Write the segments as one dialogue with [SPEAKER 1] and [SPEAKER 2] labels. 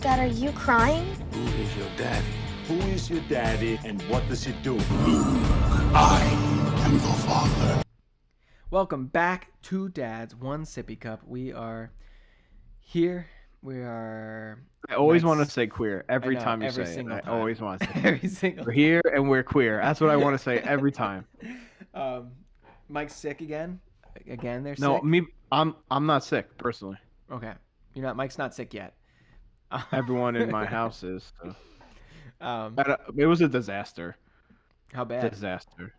[SPEAKER 1] Dad, are you crying?
[SPEAKER 2] Who is your daddy?
[SPEAKER 3] Who is your daddy and what does he do?
[SPEAKER 4] I am your father.
[SPEAKER 5] Welcome back to Dad's One Sippy Cup. We are here. We are.
[SPEAKER 6] I always want to say queer every time you
[SPEAKER 5] every
[SPEAKER 6] say it.
[SPEAKER 5] single
[SPEAKER 6] I
[SPEAKER 5] time.
[SPEAKER 6] always want to say
[SPEAKER 5] Every single
[SPEAKER 6] we're here and we're queer. That's what I want to say every time.
[SPEAKER 5] Mike's sick again. Again, they're
[SPEAKER 6] No,
[SPEAKER 5] sick.
[SPEAKER 6] I'm not sick personally.
[SPEAKER 5] Okay, you're not. Mike's not sick yet.
[SPEAKER 6] Everyone in my house is. So.
[SPEAKER 5] Um,
[SPEAKER 6] It was a disaster.
[SPEAKER 5] How bad?
[SPEAKER 6] Disaster.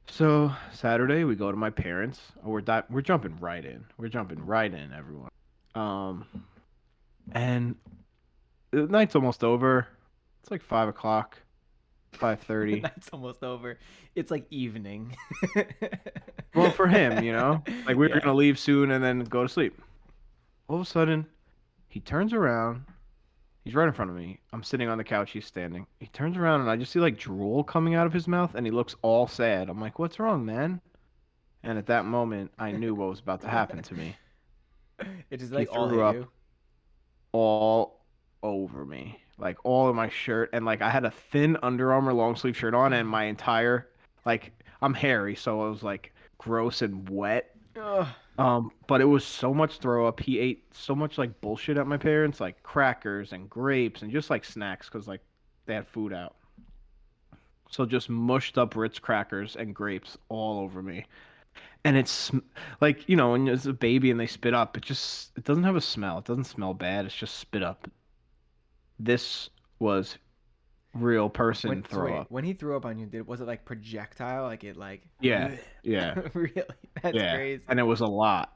[SPEAKER 6] So Saturday we go to my parents. We're jumping right in. We're jumping right in, everyone. And the night's almost over. It's like 5:00, 5:30.
[SPEAKER 5] The night's almost over. It's like evening.
[SPEAKER 6] Well, for him, like we were
[SPEAKER 5] Yeah.
[SPEAKER 6] gonna leave soon and then go to sleep. All of a sudden, he turns around. He's right in front of me. I'm sitting on the couch. He's standing. He turns around and I just see like drool coming out of his mouth, and he looks all sad. I'm like, "What's wrong, man?" And at that moment, I knew what was about to happen to me.
[SPEAKER 5] It just
[SPEAKER 6] He
[SPEAKER 5] like all
[SPEAKER 6] threw
[SPEAKER 5] hit
[SPEAKER 6] up
[SPEAKER 5] you.
[SPEAKER 6] all over me, like all in my shirt, and like I had a thin Under Armour long sleeve shirt on, and my entire I'm hairy, so it was like gross and wet.
[SPEAKER 5] Ugh.
[SPEAKER 6] But it was so much throw up. He ate so much like bullshit at my parents, like crackers and grapes and just like snacks because like they had food out. So just mushed up Ritz crackers and grapes all over me. And it's like, when it's a baby and they spit up, it doesn't have a smell. It doesn't smell bad. It's just spit up. This was real person throw up.
[SPEAKER 5] When he threw up on you, was it like projectile? Like it like
[SPEAKER 6] Yeah. Yeah.
[SPEAKER 5] Really? That's
[SPEAKER 6] Yeah.
[SPEAKER 5] crazy.
[SPEAKER 6] And it was a lot.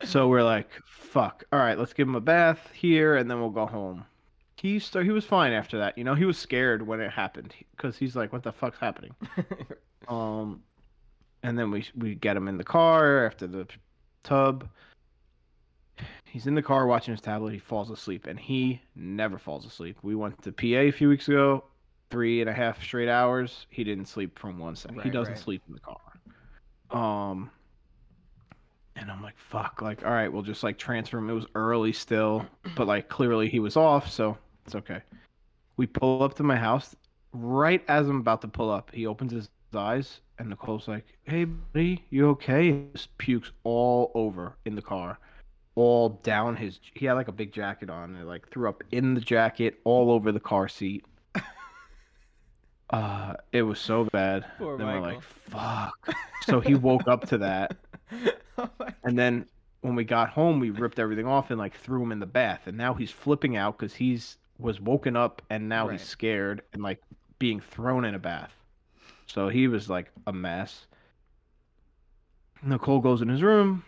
[SPEAKER 6] So we're like, fuck. All right, let's give him a bath here and then we'll go home. He was fine after that. He was scared when it happened because he's like, what the fuck's happening? And then we get him in the car after the tub. He's in the car watching his tablet. He falls asleep, and he never falls asleep. We went to PA a few weeks ago, 3.5 straight hours. He didn't sleep from 1 second. He doesn't sleep in the car. And I'm like, fuck. Like, all right, we'll just like transfer him. It was early still, but like clearly he was off, so it's okay. We pull up to my house. Right as I'm about to pull up, he opens his eyes, and Nicole's like, "Hey, buddy, you okay?" He just pukes all over in the car. All down he had like a big jacket on, and like threw up in the jacket all over the car seat. It was so bad.
[SPEAKER 5] Poor
[SPEAKER 6] then
[SPEAKER 5] Michael.
[SPEAKER 6] We're like, fuck. So he woke up to that.
[SPEAKER 5] Oh my
[SPEAKER 6] And then when we got home, we ripped everything off and like threw him in the bath. And now he's flipping out because was woken up and now
[SPEAKER 5] Right.
[SPEAKER 6] he's scared and like being thrown in a bath. So he was like a mess. Nicole goes in his room.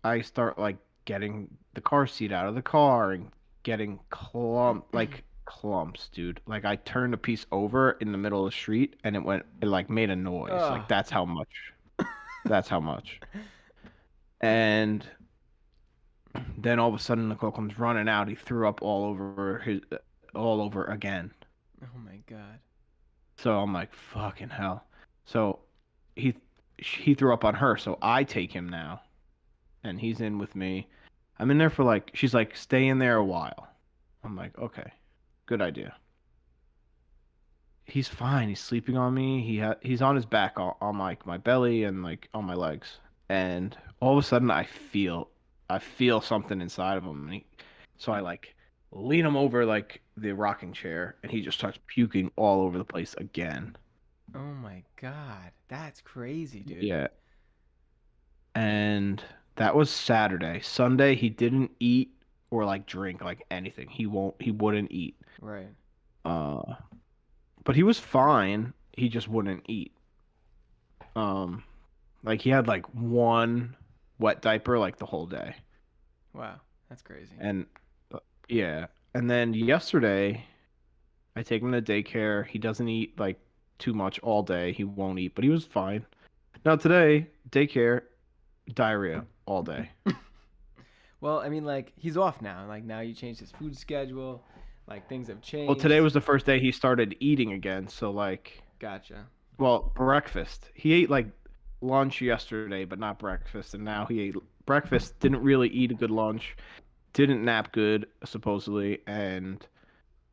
[SPEAKER 6] I start like getting the car seat out of the car and getting clumps, dude. Like I turned a piece over in the middle of the street and it like made a noise.
[SPEAKER 5] Ugh.
[SPEAKER 6] Like that's how much. That's how much. And then all of a sudden Nicole comes running out. He threw up all over again.
[SPEAKER 5] Oh my god.
[SPEAKER 6] So I'm like, fucking hell. So he threw up on her, so I take him now. And he's in with me. I'm in there for she's like, stay in there a while. I'm like, okay, good idea. He's fine. He's sleeping on me. He's on his back on my belly and like on my legs. And all of a sudden I feel something inside of him. So I like lean him over like the rocking chair, and he just starts puking all over the place again.
[SPEAKER 5] Oh my god. That's crazy, dude.
[SPEAKER 6] Yeah. And that was Saturday. Sunday he didn't eat or like drink like anything. He wouldn't eat.
[SPEAKER 5] Right.
[SPEAKER 6] But he was fine. He just wouldn't eat. Like he had like one wet diaper like the whole day.
[SPEAKER 5] Wow. That's crazy.
[SPEAKER 6] And yeah. And then yesterday I take him to daycare. He doesn't eat like too much all day. He won't eat, but he was fine. Now today, daycare, diarrhea all day.
[SPEAKER 5] Well, I mean, like, he's off now. Like, now you changed his food schedule. Like, things have changed.
[SPEAKER 6] Well, today was the first day he started eating again. So like,
[SPEAKER 5] Gotcha.
[SPEAKER 6] well, breakfast. He ate like lunch yesterday, but not breakfast. And now he ate breakfast, didn't really eat a good lunch. didn't nap good, supposedly, and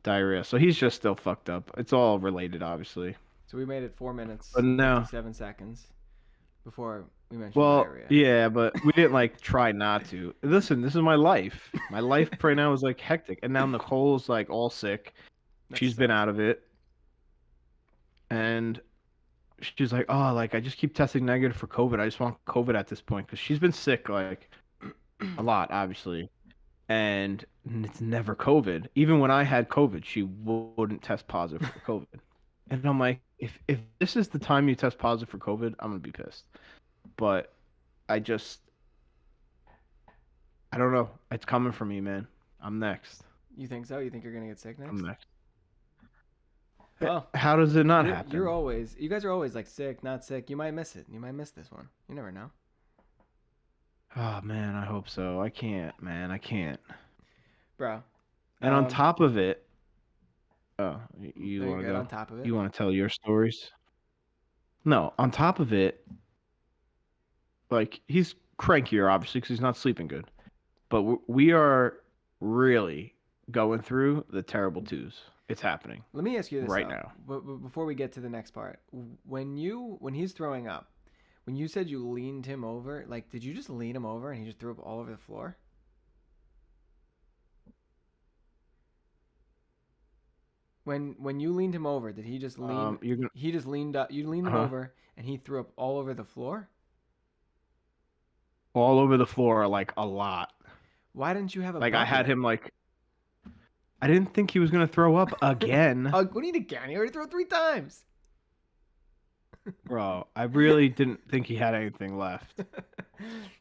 [SPEAKER 6] diarrhea. So he's just still fucked up. It's all related, obviously.
[SPEAKER 5] So we made it 4 minutes
[SPEAKER 6] But
[SPEAKER 5] and
[SPEAKER 6] no.
[SPEAKER 5] 57 seconds before we mentioned
[SPEAKER 6] Well,
[SPEAKER 5] diarrhea.
[SPEAKER 6] yeah, but we didn't like try not to. Listen, this is my life. My life right now is like hectic. And now Nicole's like all sick.
[SPEAKER 5] That
[SPEAKER 6] She's been
[SPEAKER 5] sucks.
[SPEAKER 6] out of it. And she's like, oh, like I just keep testing negative for COVID. I just want COVID at this point because she's been sick like a lot, obviously, and it's never COVID. Even when I had COVID, she wouldn't test positive for COVID. And I'm like, if this is the time you test positive for COVID, I'm gonna be pissed. But I don't know. It's coming for me, man. I'm next.
[SPEAKER 5] You think so? You think you're gonna get sick next?
[SPEAKER 6] I'm next.
[SPEAKER 5] Well,
[SPEAKER 6] How does it not happen?
[SPEAKER 5] You guys are always like sick, not sick. You might miss it. You might miss this one. You never know.
[SPEAKER 6] Oh man, I hope so. I can't, man. I can't.
[SPEAKER 5] Bro.
[SPEAKER 6] And on top of it, oh, you
[SPEAKER 5] Are you
[SPEAKER 6] want to
[SPEAKER 5] good
[SPEAKER 6] go?
[SPEAKER 5] on top of it?
[SPEAKER 6] You want to tell your stories? No, on top of it, like he's crankier, obviously, because he's not sleeping good. But we are really going through the terrible twos. It's happening
[SPEAKER 5] Let me ask you this
[SPEAKER 6] right
[SPEAKER 5] though,
[SPEAKER 6] now.
[SPEAKER 5] but before we get to the next part, when he's throwing up, when you said you leaned him over, like did you just lean him over and he just threw up all over the floor? When you leaned him over, did he just lean?
[SPEAKER 6] You're gonna
[SPEAKER 5] He just leaned up. You leaned him over and he threw up all over the floor.
[SPEAKER 6] all over the floor, like a lot.
[SPEAKER 5] Why didn't you have a
[SPEAKER 6] Like I had
[SPEAKER 5] bucket?
[SPEAKER 6] him like. I didn't think he was gonna throw up again,
[SPEAKER 5] What do you need again? He already threw it 3 times.
[SPEAKER 6] bro. I really didn't think he had anything left.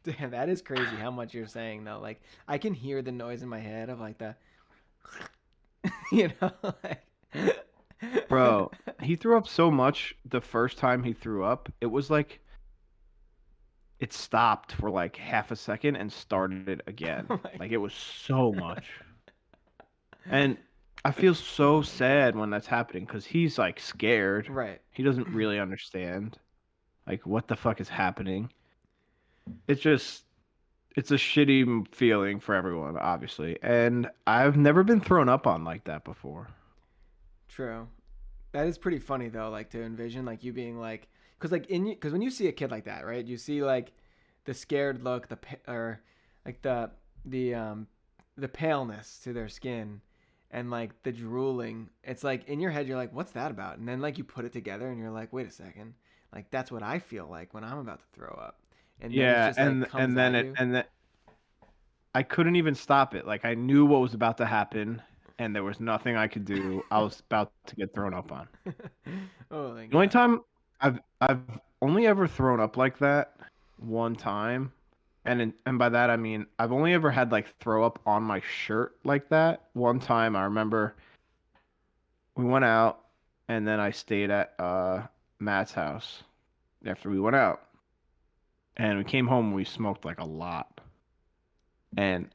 [SPEAKER 5] Damn, that is crazy how much you're saying though. Like I can hear the noise in my head of like the you know like
[SPEAKER 6] Bro, he threw up so much the first time he threw up. It was like it stopped for like half a second and started it again.
[SPEAKER 5] Oh my
[SPEAKER 6] Like it was so much. And I feel so sad when that's happening because he's like scared.
[SPEAKER 5] Right.
[SPEAKER 6] He doesn't really understand like what the fuck is happening. It's a shitty feeling for everyone, obviously. And I've never been thrown up on like that before.
[SPEAKER 5] True. That is pretty funny though, like to envision like you being like, because when you see a kid like that, right? You see like the scared look, or like the paleness to their skin, and like the drooling. It's like in your head, you're like, what's that about? And then like you put it together, and you're like, wait a second, like that's what I feel like when I'm about to throw up. And then
[SPEAKER 6] Yeah,
[SPEAKER 5] it's just, like, comes
[SPEAKER 6] and then
[SPEAKER 5] at
[SPEAKER 6] it
[SPEAKER 5] you.
[SPEAKER 6] and then I couldn't even stop it. Like I knew what was about to happen, and there was nothing I could do. I was about to get thrown up on.
[SPEAKER 5] Oh my
[SPEAKER 6] The only
[SPEAKER 5] god.
[SPEAKER 6] time I've only ever thrown up like that one time, and by that I mean I've only ever had like throw up on my shirt like that. One time I remember we went out, and then I stayed at Matt's house after we went out, and we came home and we smoked like a lot, and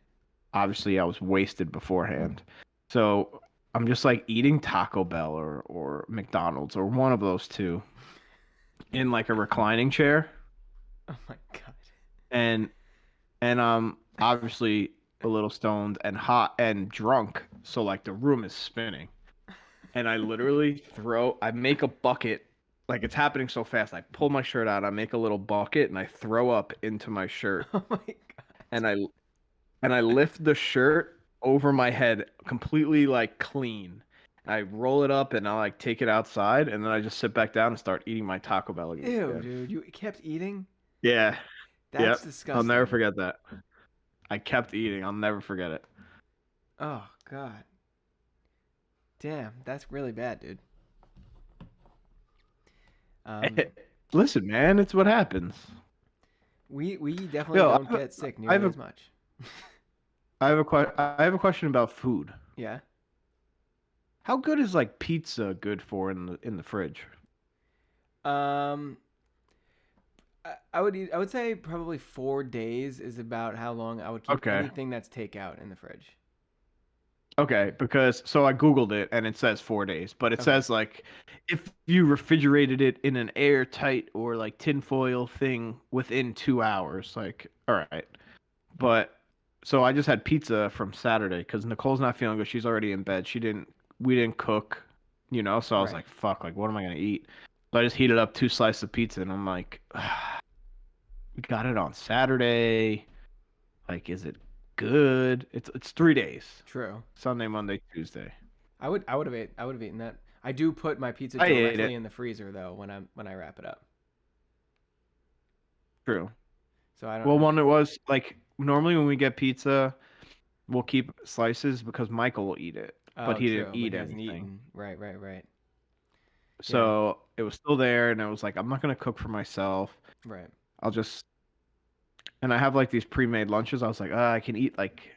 [SPEAKER 6] obviously I was wasted beforehand. So I'm just like eating Taco Bell or McDonald's or one of those two in like a reclining chair,
[SPEAKER 5] Oh my god.
[SPEAKER 6] and obviously a little stoned and hot and drunk, so like the room is spinning. And I literally I make a bucket, like it's happening so fast. I pull my shirt out, I make a little bucket and I throw up into my shirt.
[SPEAKER 5] Oh my god.
[SPEAKER 6] And I lift the shirt over my head completely like clean. I roll it up and I like take it outside and then I just sit back down and start eating my Taco Bell again.
[SPEAKER 5] Ew, dude, you kept eating?
[SPEAKER 6] Yeah.
[SPEAKER 5] That's
[SPEAKER 6] Yep.
[SPEAKER 5] disgusting.
[SPEAKER 6] I'll never forget that. I kept eating. I'll never forget it.
[SPEAKER 5] Oh god. Damn, that's really bad, dude.
[SPEAKER 6] Listen, man, it's what happens.
[SPEAKER 5] We definitely
[SPEAKER 6] Yo,
[SPEAKER 5] don't get sick
[SPEAKER 6] I
[SPEAKER 5] nearly
[SPEAKER 6] have a-
[SPEAKER 5] as much.
[SPEAKER 6] I have a question about food.
[SPEAKER 5] Yeah.
[SPEAKER 6] How good is like pizza good for in the fridge?
[SPEAKER 5] Um, I would say probably 4 days is about how long I would keep
[SPEAKER 6] Okay.
[SPEAKER 5] anything that's takeout in the fridge.
[SPEAKER 6] Okay, because so I Googled it and it says 4 days, but it
[SPEAKER 5] Okay.
[SPEAKER 6] says like if you refrigerated it in an airtight or like tinfoil thing within 2 hours, like all right. But So I just had pizza from Saturday because Nicole's not feeling good. She's already in bed. We didn't cook, So I was
[SPEAKER 5] Right.
[SPEAKER 6] like, fuck, like, what am I gonna eat? So I just heated up 2 slices of pizza, and I'm like, we got it on Saturday. Like, is it good? It's 3 days.
[SPEAKER 5] True.
[SPEAKER 6] Sunday, Monday, Tuesday.
[SPEAKER 5] I would have eaten that. I do put my pizza
[SPEAKER 6] I ate
[SPEAKER 5] directly
[SPEAKER 6] it.
[SPEAKER 5] in the freezer though when I wrap it up.
[SPEAKER 6] True.
[SPEAKER 5] So I don't
[SPEAKER 6] Well,
[SPEAKER 5] know.
[SPEAKER 6] one it was like normally when we get pizza, we'll keep slices because Michael will eat it, but
[SPEAKER 5] Oh,
[SPEAKER 6] he didn't
[SPEAKER 5] true, but
[SPEAKER 6] eat
[SPEAKER 5] he hasn't
[SPEAKER 6] anything.
[SPEAKER 5] eaten. Right, right, right. Yeah,
[SPEAKER 6] So it was still there, and I was like, I'm not gonna cook for myself.
[SPEAKER 5] right.
[SPEAKER 6] I'll just and I have like these pre-made lunches. I was like, I can eat like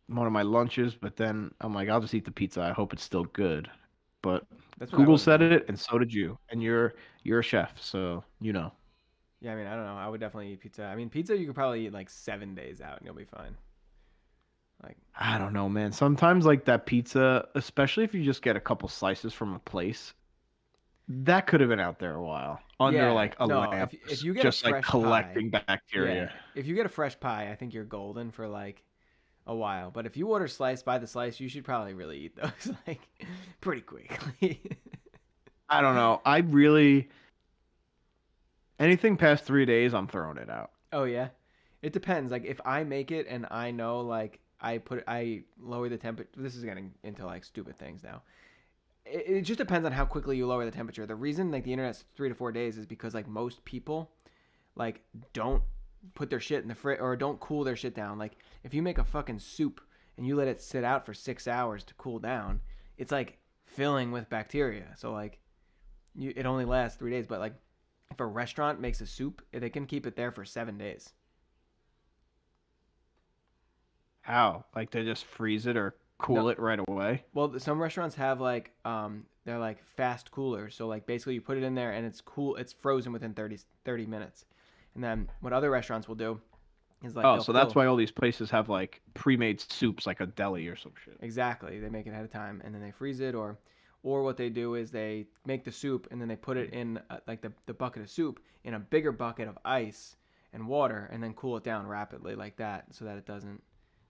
[SPEAKER 6] one of my lunches, but then I'm like, I'll just eat the pizza. I hope it's still good. But
[SPEAKER 5] That's what I
[SPEAKER 6] Google
[SPEAKER 5] would have
[SPEAKER 6] said
[SPEAKER 5] done.
[SPEAKER 6] it, and so did you. And you're a chef, so you know.
[SPEAKER 5] Yeah, I mean, I don't know. I would definitely eat pizza. I mean, pizza you could probably eat like 7 days out and you'll be fine. Like,
[SPEAKER 6] I don't know, man. Sometimes like that pizza, especially if you just get a couple slices from a place, that could have been out there a while under
[SPEAKER 5] yeah,
[SPEAKER 6] like a
[SPEAKER 5] no.
[SPEAKER 6] lamp,
[SPEAKER 5] If you get a
[SPEAKER 6] just like
[SPEAKER 5] fresh pie,
[SPEAKER 6] collecting
[SPEAKER 5] yeah,
[SPEAKER 6] bacteria.
[SPEAKER 5] if you get a fresh pie, I think you're golden for like a while. But if you order slice by the slice, you should probably really eat those like pretty quickly.
[SPEAKER 6] I don't know. I really anything past 3 days, I'm throwing it out.
[SPEAKER 5] Oh yeah, it depends. Like if I make it and I know like I lower the temperature. This is getting into like stupid things now. It just depends on how quickly you lower the temperature. The reason like the internet's 3 to 4 days is because like most people like don't put their shit in the fridge or don't cool their shit down. Like if you make a fucking soup and you let it sit out for 6 hours to cool down, it's like filling with bacteria. So like it only lasts 3 days. But like if a restaurant makes a soup, they can keep it there for 7 days.
[SPEAKER 6] How? Like they just freeze it or
[SPEAKER 5] No,
[SPEAKER 6] cool it right away?
[SPEAKER 5] well, some restaurants have like they're like fast coolers. So like basically you put it in there and it's cool. It's frozen within 30 minutes. And then what other restaurants will do is like
[SPEAKER 6] Oh,
[SPEAKER 5] they'll
[SPEAKER 6] so that's
[SPEAKER 5] fill
[SPEAKER 6] why all these places have like pre-made soups, like a deli or some shit.
[SPEAKER 5] exactly. They make it ahead of time and then they freeze it or what they do is they make the soup and then they put it in like the bucket of soup in a bigger bucket of ice and water and then cool it down rapidly like that so that it doesn't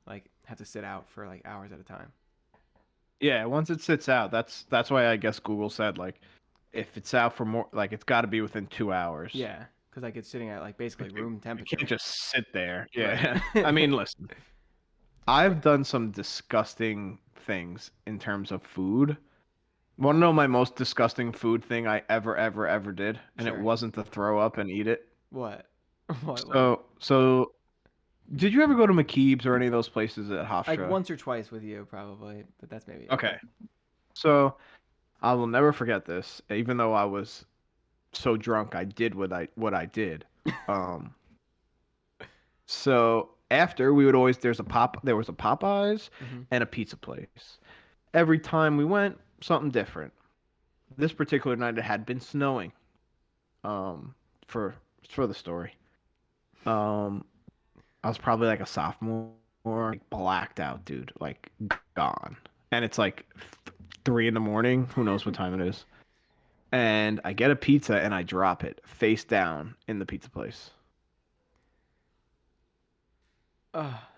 [SPEAKER 5] like have to sit out for like hours at a time.
[SPEAKER 6] Yeah, once it sits out, that's why I guess Google said like if it's out for more, like it's got to be within 2 hours.
[SPEAKER 5] Yeah, because like it's sitting at like basically
[SPEAKER 6] It,
[SPEAKER 5] room
[SPEAKER 6] it can't
[SPEAKER 5] temperature.
[SPEAKER 6] just sit there.
[SPEAKER 5] Right.
[SPEAKER 6] Yeah. I mean, listen, I've done some disgusting things in terms of food. Want to know my most disgusting food thing I ever did? And it
[SPEAKER 5] Sure.
[SPEAKER 6] wasn't to throw up and eat it.
[SPEAKER 5] What? What was it?
[SPEAKER 6] So did you ever go to McKeeb's or any of those places at
[SPEAKER 5] Like
[SPEAKER 6] Hofstra?
[SPEAKER 5] once or twice with you, probably, but that's maybe it.
[SPEAKER 6] Okay. So I will never forget this, even though I was so drunk I did what I did. Um so after we would always there was a Popeyes
[SPEAKER 5] Hmm.
[SPEAKER 6] and a pizza place. Every time we went, something different. This particular night it had been snowing. Um for the story. Um I was probably like a sophomore, like blacked out, dude, like gone. And it's like 3 in the morning. Who knows what time it is? And I get a pizza and I drop it face down in the pizza place.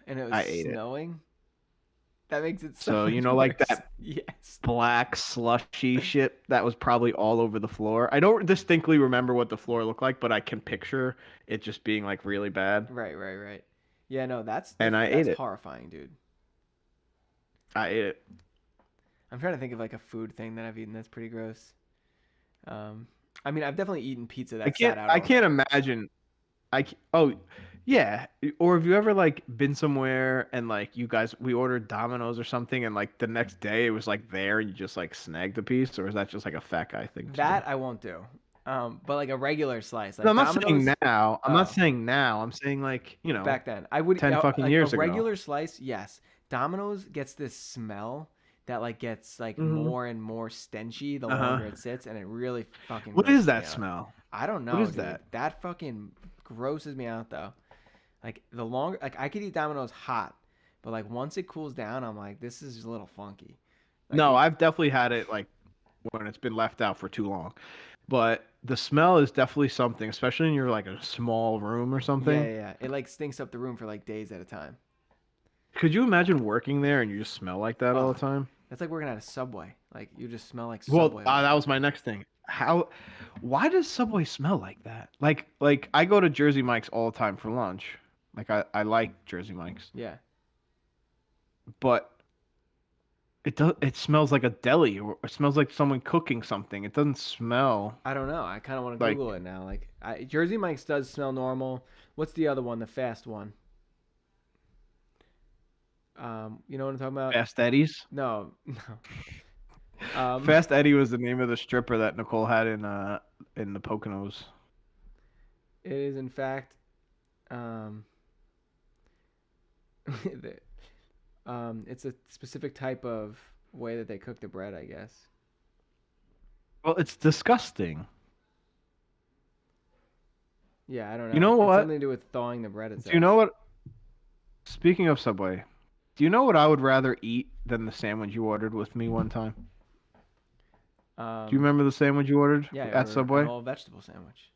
[SPEAKER 5] And it was
[SPEAKER 6] I ate it.
[SPEAKER 5] snowing. That makes it so
[SPEAKER 6] So,
[SPEAKER 5] much
[SPEAKER 6] like
[SPEAKER 5] worse.
[SPEAKER 6] that
[SPEAKER 5] Yes.
[SPEAKER 6] black slushy shit that was probably all over the floor. I don't distinctly remember what the floor looked like, but I can picture it just being like really bad.
[SPEAKER 5] Right, right, right. Yeah, no,
[SPEAKER 6] And I
[SPEAKER 5] that's
[SPEAKER 6] ate it.
[SPEAKER 5] horrifying, dude.
[SPEAKER 6] I ate it.
[SPEAKER 5] I'm trying to think of like a food thing that I've eaten that's pretty gross. I mean, I've definitely eaten pizza that sat out
[SPEAKER 6] I
[SPEAKER 5] all night.
[SPEAKER 6] can't imagine. Oh, yeah. Or have you ever like been somewhere and like we ordered Domino's or something and like the next day it was like there and you just like snagged a piece, or is that just like a fat guy thing to do?
[SPEAKER 5] That I won't do. But like a regular slice,
[SPEAKER 6] No,
[SPEAKER 5] like
[SPEAKER 6] I'm not saying
[SPEAKER 5] Domino's.
[SPEAKER 6] now. I'm not
[SPEAKER 5] Oh,
[SPEAKER 6] saying now. I'm saying like,
[SPEAKER 5] back then, I would
[SPEAKER 6] 10 fucking
[SPEAKER 5] like a
[SPEAKER 6] years ago.
[SPEAKER 5] regular slice. Yes, Domino's gets this smell that like gets like
[SPEAKER 6] Hmm.
[SPEAKER 5] more and more stenchy the
[SPEAKER 6] Uh-huh.
[SPEAKER 5] longer it sits, and it really fucking
[SPEAKER 6] What is
[SPEAKER 5] grosses me
[SPEAKER 6] that
[SPEAKER 5] out.
[SPEAKER 6] smell?
[SPEAKER 5] I don't
[SPEAKER 6] What
[SPEAKER 5] know,
[SPEAKER 6] is
[SPEAKER 5] dude.
[SPEAKER 6] that?
[SPEAKER 5] That fucking grosses me out though. Like the longer, like I could eat Domino's hot, but like once it cools down, I'm like, this is a little funky. Like
[SPEAKER 6] No, I've definitely had it like when it's been left out for too long. But the smell is definitely something, especially in your like a small room or
[SPEAKER 5] yeah,
[SPEAKER 6] something.
[SPEAKER 5] yeah, yeah. It like stinks up the room for like days at a time.
[SPEAKER 6] Could you imagine working there and you just smell like that all
[SPEAKER 5] Oh,
[SPEAKER 6] the time?
[SPEAKER 5] that's like working at a Subway. Like you just smell like
[SPEAKER 6] Well,
[SPEAKER 5] Subway. All the
[SPEAKER 6] that
[SPEAKER 5] time.
[SPEAKER 6] was my next thing. Why does Subway smell like that? Like I go to Jersey Mike's all the time for lunch. Like I like Jersey Mike's,
[SPEAKER 5] Yeah.
[SPEAKER 6] but it smells like a deli or it smells like someone cooking something. It doesn't smell
[SPEAKER 5] I don't know. I kind of want to
[SPEAKER 6] like
[SPEAKER 5] Google it now. Like Jersey Mike's does smell normal. What's the other one? The fast one. You know what I'm talking about?
[SPEAKER 6] Fast Eddie's.
[SPEAKER 5] No, no. Um,
[SPEAKER 6] Fast Eddie was the name of the stripper that Nicole had in the Poconos.
[SPEAKER 5] it is in fact, um, the- it's a specific type of way that they cook the bread, I guess.
[SPEAKER 6] Well, it's disgusting.
[SPEAKER 5] Yeah, I don't
[SPEAKER 6] You
[SPEAKER 5] know.
[SPEAKER 6] know
[SPEAKER 5] It's
[SPEAKER 6] what?
[SPEAKER 5] something to do with thawing the bread. It
[SPEAKER 6] Do you
[SPEAKER 5] says.
[SPEAKER 6] know what? Speaking of Subway, do you know what I would rather eat than the sandwich you ordered with me one time? Do you remember the sandwich you ordered
[SPEAKER 5] Yeah, I
[SPEAKER 6] at
[SPEAKER 5] ordered
[SPEAKER 6] Subway?
[SPEAKER 5] an all vegetable sandwich.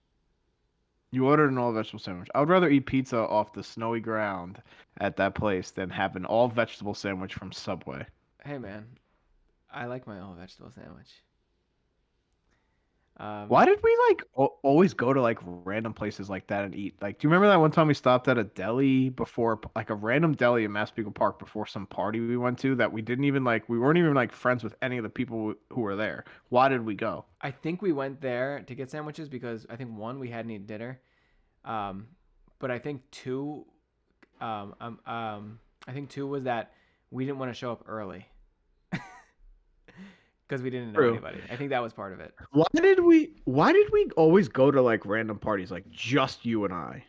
[SPEAKER 6] You ordered an all vegetable sandwich. I would rather eat pizza off the snowy ground at that place than have an all vegetable sandwich from Subway.
[SPEAKER 5] Hey man, I like my all vegetable sandwich.
[SPEAKER 6] Why did we like always go to like random places like that and eat? Like, do you remember that one time we stopped at a deli before, like a random deli in Massapequa Park before some party we went to that we didn't even like, we weren't even like friends with any of the people who were there. Why did we go?
[SPEAKER 5] I think we went there to get sandwiches because I think one, we hadn't eaten dinner, um, but I think two, I think two was that we didn't want to show up early because we didn't know
[SPEAKER 6] True.
[SPEAKER 5] anybody. I think that was part of it.
[SPEAKER 6] Why did we always go to like random parties, like just you and I?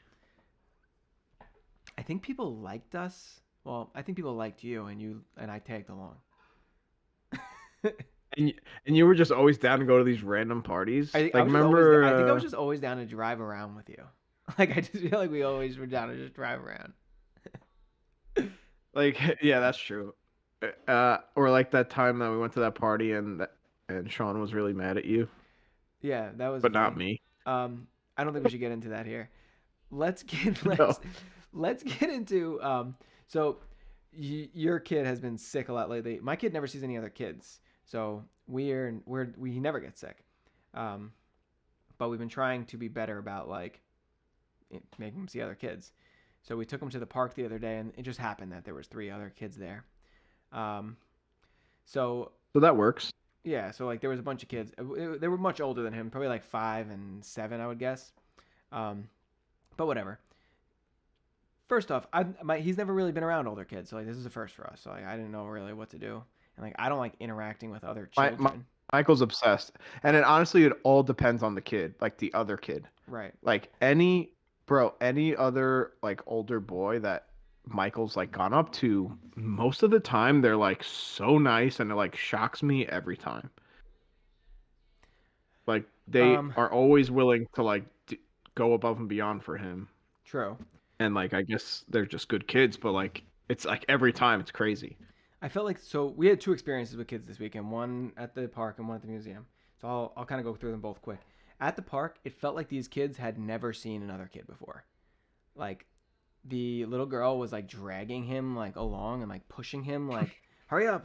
[SPEAKER 5] I think people liked us. Well, I think people liked you, and I tagged along.
[SPEAKER 6] And you were just always down to go to these random parties.
[SPEAKER 5] I think
[SPEAKER 6] Like
[SPEAKER 5] I was just
[SPEAKER 6] remember
[SPEAKER 5] always, I think I was just always down to drive around with you. Like I just feel like we always were down to just drive around.
[SPEAKER 6] like yeah, that's true. Or like that time that we went to that party and Sean was really mad at you,
[SPEAKER 5] Yeah, that was
[SPEAKER 6] but not
[SPEAKER 5] funny.
[SPEAKER 6] me.
[SPEAKER 5] I don't think we should get into that here. Let's get
[SPEAKER 6] No.
[SPEAKER 5] let's get into so your kid has been sick a lot lately. My kid never sees any other kids, so we never get sick. But we've been trying to be better about like making him see other kids. So we took him to the park the other day, and it just happened that there was three other kids there. Um, so
[SPEAKER 6] So that works.
[SPEAKER 5] yeah, so like there was a bunch of kids. They were much older than him, probably like 5 and 7, I would guess. But whatever. First off, he's never really been around older kids, so like this is a first for us. So like I didn't know really what to do, and like I don't like interacting with other
[SPEAKER 6] My,
[SPEAKER 5] children.
[SPEAKER 6] my Michael's obsessed, and it honestly it all depends on the kid, like the other kid.
[SPEAKER 5] Right.
[SPEAKER 6] Like any other like older boy that Michael's like gone up to, most of the time they're like so nice and it like shocks me every time. Like they
[SPEAKER 5] Um.
[SPEAKER 6] are always willing to like go above and beyond for him.
[SPEAKER 5] True.
[SPEAKER 6] And like I guess they're just good kids, but like it's like every time it's crazy.
[SPEAKER 5] I felt like so we had two experiences with kids this weekend, one at the park and one at the museum. So I'll kind of go through them both quick. At the park, it felt like these kids had never seen another kid before. Like the little girl was like dragging him like along and like pushing him like hurry up,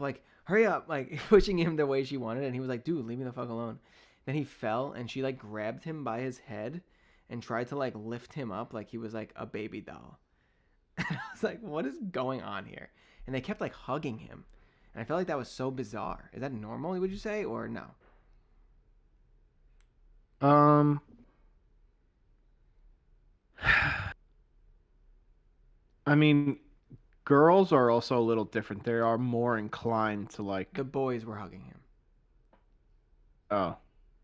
[SPEAKER 5] like pushing him the way she wanted, and he was like, dude, leave me the fuck alone. Then he fell and she like grabbed him by his head and tried to like lift him up like he was like a baby doll. And I was like, what is going on here? And they kept like hugging him. And I felt like that was so bizarre. Is that normal, would you say, or no?
[SPEAKER 6] Um I mean, girls are also a little different. They are more inclined to like,
[SPEAKER 5] The boys were hugging him.
[SPEAKER 6] oh,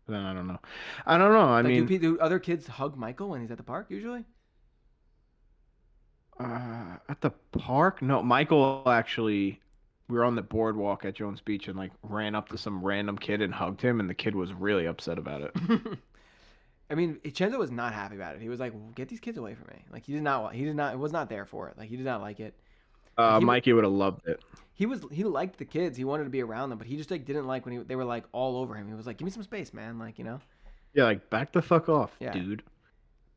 [SPEAKER 6] then I don't know. I don't know. I
[SPEAKER 5] Like,
[SPEAKER 6] mean,
[SPEAKER 5] do other kids hug Michael when he's at the park usually?
[SPEAKER 6] at the park, no. Michael actually, we were on the boardwalk at Jones Beach and like ran up to some random kid and hugged him, and the kid was really upset about it.
[SPEAKER 5] I mean, Chenzo was not happy about it. He was like, "Get these kids away from me!" Like he did not, was not there for it. Like he did not like it. Like,
[SPEAKER 6] Mikey would have loved it.
[SPEAKER 5] He liked the kids. He wanted to be around them, but he just like didn't like when they were like all over him. He was like, "Give me some space, man!" Like
[SPEAKER 6] Yeah, like back the fuck off,
[SPEAKER 5] Yeah.
[SPEAKER 6] dude.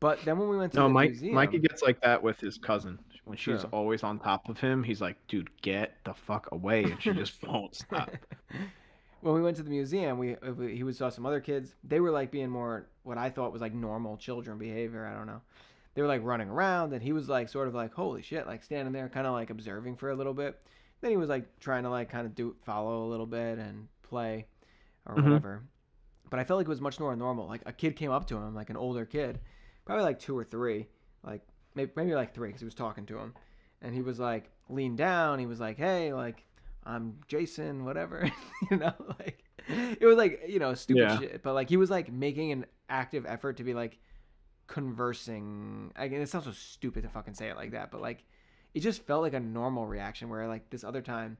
[SPEAKER 5] But then when we went to
[SPEAKER 6] No,
[SPEAKER 5] the
[SPEAKER 6] Mikey
[SPEAKER 5] museum,
[SPEAKER 6] gets like that with his cousin. When she's
[SPEAKER 5] true.
[SPEAKER 6] always on top of him, he's like, "Dude, get the fuck away," and she just won't stop.
[SPEAKER 5] When we went to the museum, he saw some other kids. They were like being more what I thought was like normal children behavior. I don't know. They were like running around, and he was like sort of like holy shit, like standing there, kind of like observing for a little bit. Then he was like trying to like kind of follow a little bit and play or
[SPEAKER 6] Hmm.
[SPEAKER 5] whatever. But I felt like it was much more normal. Like a kid came up to him, like an older kid, probably like 2 or 3, like maybe like 3, because he was talking to him, and he was like leaned down. He was like, "Hey, like I'm Jason, whatever," you know, like it was like stupid
[SPEAKER 6] Yeah.
[SPEAKER 5] shit. But like he was like making an active effort to be like conversing. Again, it sounds so stupid to fucking say it like that, but like it just felt like a normal reaction. Where like this other time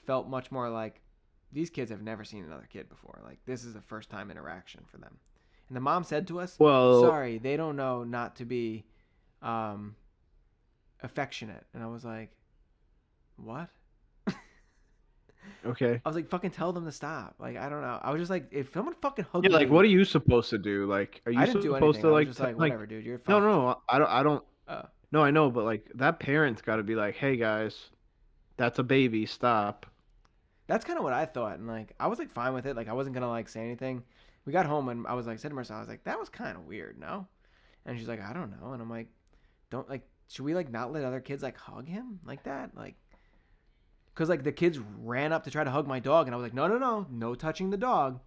[SPEAKER 5] felt much more like these kids have never seen another kid before. Like this is a first time interaction for them. And the mom said to us,
[SPEAKER 6] Well,
[SPEAKER 5] "Sorry, they don't know not to be um, affectionate." And I was like, "What?"
[SPEAKER 6] okay.
[SPEAKER 5] I was like, "Fucking tell them to stop." Like I don't know. I was just like, if someone fucking hugged
[SPEAKER 6] Yeah, like,
[SPEAKER 5] me,
[SPEAKER 6] what are you supposed to do? Like, are
[SPEAKER 5] I
[SPEAKER 6] you
[SPEAKER 5] didn't do
[SPEAKER 6] supposed
[SPEAKER 5] anything.
[SPEAKER 6] to
[SPEAKER 5] I was
[SPEAKER 6] like,
[SPEAKER 5] just like, "Whatever, dude. You're
[SPEAKER 6] No,
[SPEAKER 5] fucked."
[SPEAKER 6] no, I don't.
[SPEAKER 5] Uh,
[SPEAKER 6] No, I know, but like that parent's got to be like, "Hey guys, that's a baby. Stop."
[SPEAKER 5] that's kind of what I thought, and like I was like fine with it. Like I wasn't gonna like say anything. We got home and I was like, said to myself, I was like, that was kind of weird, no? And she's like, I don't know. And I'm like, don't like, should we like not let other kids like hug him like that? Like, cause like the kids ran up to try to hug my dog, and I was like, no, no, no, no touching the dog,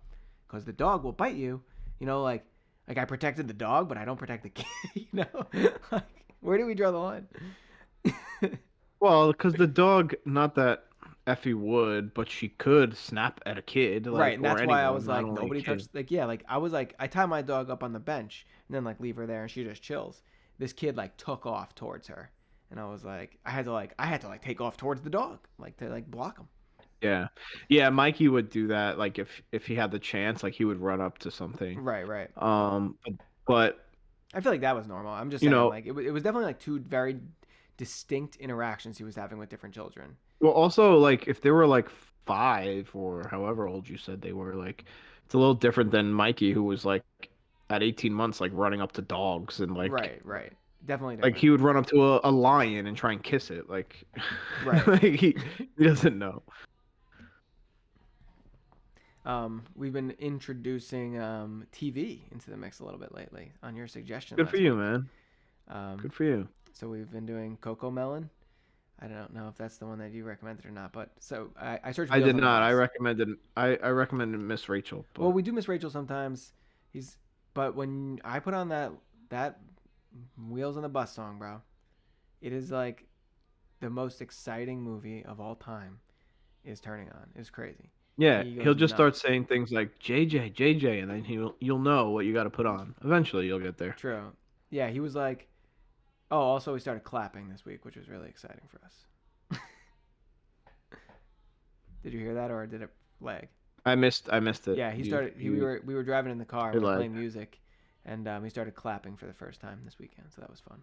[SPEAKER 5] cause the dog will bite you. You know, like I protected the dog, but I don't protect the kid. You know, like where do we draw the line?
[SPEAKER 6] Well, because the dog, not that Effie would, but she could snap at a kid,
[SPEAKER 5] Right,
[SPEAKER 6] like,
[SPEAKER 5] and
[SPEAKER 6] or
[SPEAKER 5] that's why I was
[SPEAKER 6] anyone, not
[SPEAKER 5] like,
[SPEAKER 6] only a
[SPEAKER 5] nobody
[SPEAKER 6] kid.
[SPEAKER 5] touched. Like, yeah, like I was like, I tie my dog up on the bench and then like leave her there, and she just chills. This kid like took off towards her, and I was like, I had to like take off towards the dog, like to like block him.
[SPEAKER 6] Yeah, yeah. Mikey would do that, like if he had the chance, like he would run up to something.
[SPEAKER 5] Right, right.
[SPEAKER 6] But
[SPEAKER 5] I feel like that was normal. I'm just
[SPEAKER 6] you
[SPEAKER 5] saying,
[SPEAKER 6] know,
[SPEAKER 5] like it was definitely like two very distinct interactions he was having with different children.
[SPEAKER 6] well, also like if they were like 5 or however old you said they were, like it's a little different than Mikey, who was like at 18 months, like running up to dogs and
[SPEAKER 5] Right, right. Definitely
[SPEAKER 6] like
[SPEAKER 5] different.
[SPEAKER 6] he would run up to a lion and try and kiss it, like,
[SPEAKER 5] Right.
[SPEAKER 6] like he doesn't know.
[SPEAKER 5] We've been introducing TV into the mix a little bit lately on your suggestion
[SPEAKER 6] Good for
[SPEAKER 5] last
[SPEAKER 6] you,
[SPEAKER 5] week.
[SPEAKER 6] man.
[SPEAKER 5] Um,
[SPEAKER 6] Good for you.
[SPEAKER 5] so we've been doing Coco Melon. I don't know if that's the one that you recommended or not, but so I searched
[SPEAKER 6] I
[SPEAKER 5] Wheels
[SPEAKER 6] did
[SPEAKER 5] on the
[SPEAKER 6] not.
[SPEAKER 5] Bus.
[SPEAKER 6] I recommended Miss Rachel,
[SPEAKER 5] Well,
[SPEAKER 6] but
[SPEAKER 5] we do Miss Rachel sometimes. But when I put on that Wheels on the Bus song, bro, it is like the most exciting movie of all time is turning on. It's crazy.
[SPEAKER 6] yeah,
[SPEAKER 5] He
[SPEAKER 6] he'll
[SPEAKER 5] goes
[SPEAKER 6] just start
[SPEAKER 5] nuts.
[SPEAKER 6] saying things like JJ, JJ, and then you'll know what you got to put on. Eventually, you'll get there.
[SPEAKER 5] True. Yeah, he was like, oh, also we started clapping this week, which was really exciting for us. Did you hear that, or did it lag?
[SPEAKER 6] I missed it.
[SPEAKER 5] Yeah, he started. We were driving in the car,
[SPEAKER 6] It
[SPEAKER 5] we were
[SPEAKER 6] lagged.
[SPEAKER 5] playing music, and he started clapping for the first time this weekend. So that was fun.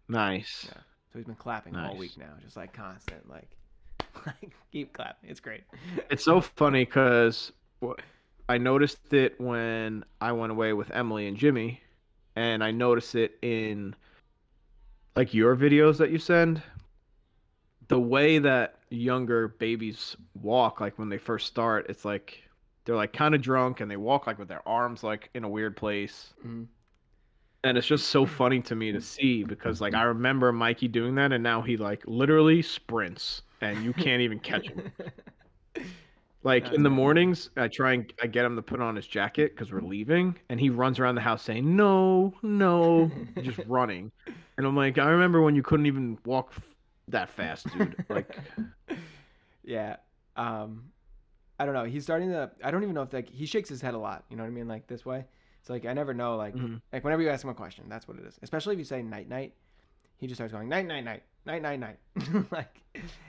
[SPEAKER 6] Nice.
[SPEAKER 5] Yeah. So he's been clapping all
[SPEAKER 6] Nice.
[SPEAKER 5] week now, just like constant, like, like keep clapping. It's great.
[SPEAKER 6] It's so funny because I noticed it when I went away with Emily and Jimmy, and I noticed it in like your videos that you send. The way that younger babies walk, like when they first start, it's like they're like kind of drunk and they walk like with their arms like in a weird place.
[SPEAKER 5] Mhm.
[SPEAKER 6] And it's just so funny to me to see because like I remember Mikey doing that and now he like literally sprints and you can't even catch him. Like
[SPEAKER 5] That's
[SPEAKER 6] in the
[SPEAKER 5] very funny.
[SPEAKER 6] mornings, I get him to put on his jacket because we're leaving, and he runs around the house saying no, no, just running. And I'm like, I remember when you couldn't even walk that fast, dude. Like,
[SPEAKER 5] Yeah. Um, I don't know. He's starting to. I don't even know if like he shakes his head a lot. You know what I mean? Like this way. So like I never know.
[SPEAKER 6] mhm.
[SPEAKER 5] Like whenever you ask him a question, that's what it is. Especially if you say night night, he just starts going night night night night night night. Like,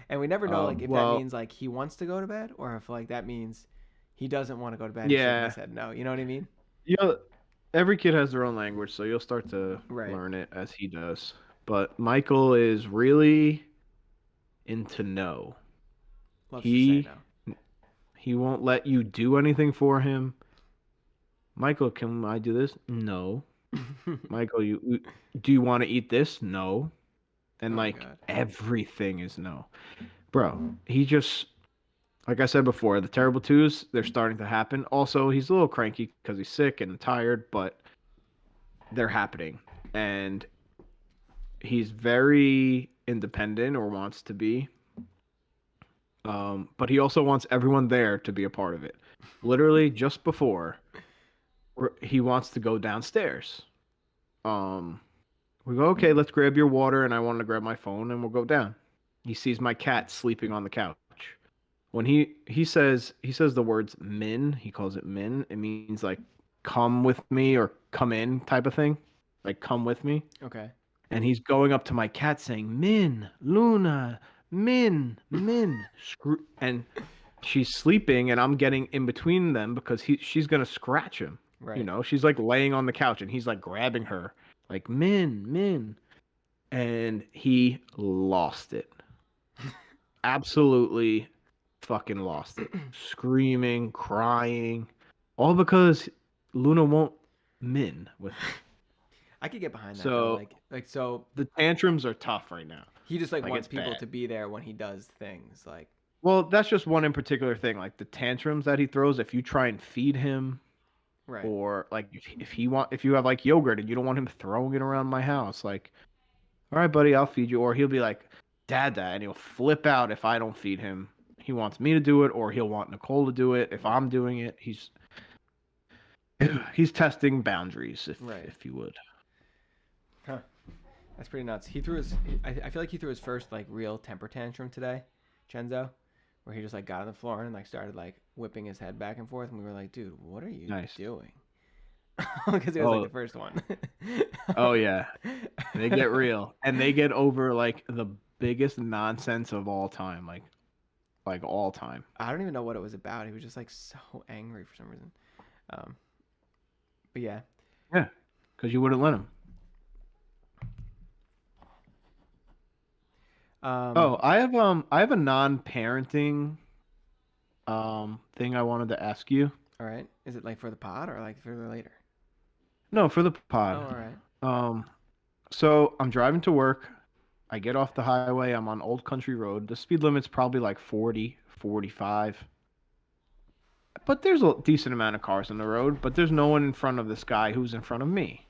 [SPEAKER 5] and we never know like if that
[SPEAKER 6] Well,
[SPEAKER 5] means like he wants to go to bed or if like that means he doesn't want to go to bed. He's shaking
[SPEAKER 6] yeah,
[SPEAKER 5] his head no. You know what I mean?
[SPEAKER 6] you know, every kid has their own language, so you'll start to
[SPEAKER 5] Right.
[SPEAKER 6] learn it as he does. But Michael is really into no.
[SPEAKER 5] Loves to say
[SPEAKER 6] He
[SPEAKER 5] no.
[SPEAKER 6] he won't let you do anything for him. Michael, can I do this? No. Michael, do you want to eat this? No. And
[SPEAKER 5] Oh my
[SPEAKER 6] like
[SPEAKER 5] god.
[SPEAKER 6] everything is no. Bro, he just like I said before, the terrible twos, they're starting to happen. Also, he's a little cranky because he's sick and tired, but they're happening. And he's very independent or wants to be. But he also wants everyone there to be a part of it. Literally, just before, he wants to go downstairs. Um, we go, okay, let's grab your water, and I want to grab my phone, and we'll go down. He sees my cat sleeping on the couch. When he says the words "min," he calls it "min." It means like "come with me" or "come in" type of thing, like "come with me."
[SPEAKER 5] Okay.
[SPEAKER 6] And he's going up to my cat saying, "Min, Luna, Min, Min." And she's sleeping, and I'm getting in between them because she's gonna scratch him.
[SPEAKER 5] Right.
[SPEAKER 6] You know, she's like laying on the couch, and he's like grabbing her, like Min, Min, and he lost it. Absolutely, fucking lost it. Screaming, crying, all because Luna won't Min with him.
[SPEAKER 5] I could get behind that though.
[SPEAKER 6] So
[SPEAKER 5] So
[SPEAKER 6] the tantrums are tough right now.
[SPEAKER 5] he just like
[SPEAKER 6] Like
[SPEAKER 5] wants
[SPEAKER 6] it's
[SPEAKER 5] people
[SPEAKER 6] bad.
[SPEAKER 5] to be there when he does things. Like
[SPEAKER 6] Well, that's just one in particular thing. Like the tantrums that he throws, if you try and feed him,
[SPEAKER 5] right.
[SPEAKER 6] or like if you have like yogurt and you don't want him throwing it around my house, like, all right, buddy, I'll feed you. Or he'll be like, Dad, and he'll flip out if I don't feed him. He wants me to do it, or he'll want Nicole to do it if I'm doing it. He's testing boundaries,
[SPEAKER 5] Right.
[SPEAKER 6] if you would.
[SPEAKER 5] Huh. That's pretty nuts. He threw his. I feel like he threw his first like real temper tantrum today, Chenzo, where he just like got on the floor and like started like whipping his head back and forth, and we were like, "Dude, what are you
[SPEAKER 6] Nice.
[SPEAKER 5] doing?" Because it was like the first one.
[SPEAKER 6] Oh yeah, they get real, and they get over like the biggest nonsense of all time, like all time.
[SPEAKER 5] I don't even know what it was about. He was just like so angry for some reason. But yeah.
[SPEAKER 6] Yeah, because you wouldn't let him. Oh, I have a non-parenting thing I wanted to ask you.
[SPEAKER 5] All right. Is it like for the pod or like for later?
[SPEAKER 6] No, for the
[SPEAKER 5] Oh,
[SPEAKER 6] pod.
[SPEAKER 5] all right.
[SPEAKER 6] So I'm driving to work. I get off the highway. I'm on Old Country Road. The speed limit's probably like 40, 45. But there's a decent amount of cars on the road, but there's no one in front of this guy who's in front of me.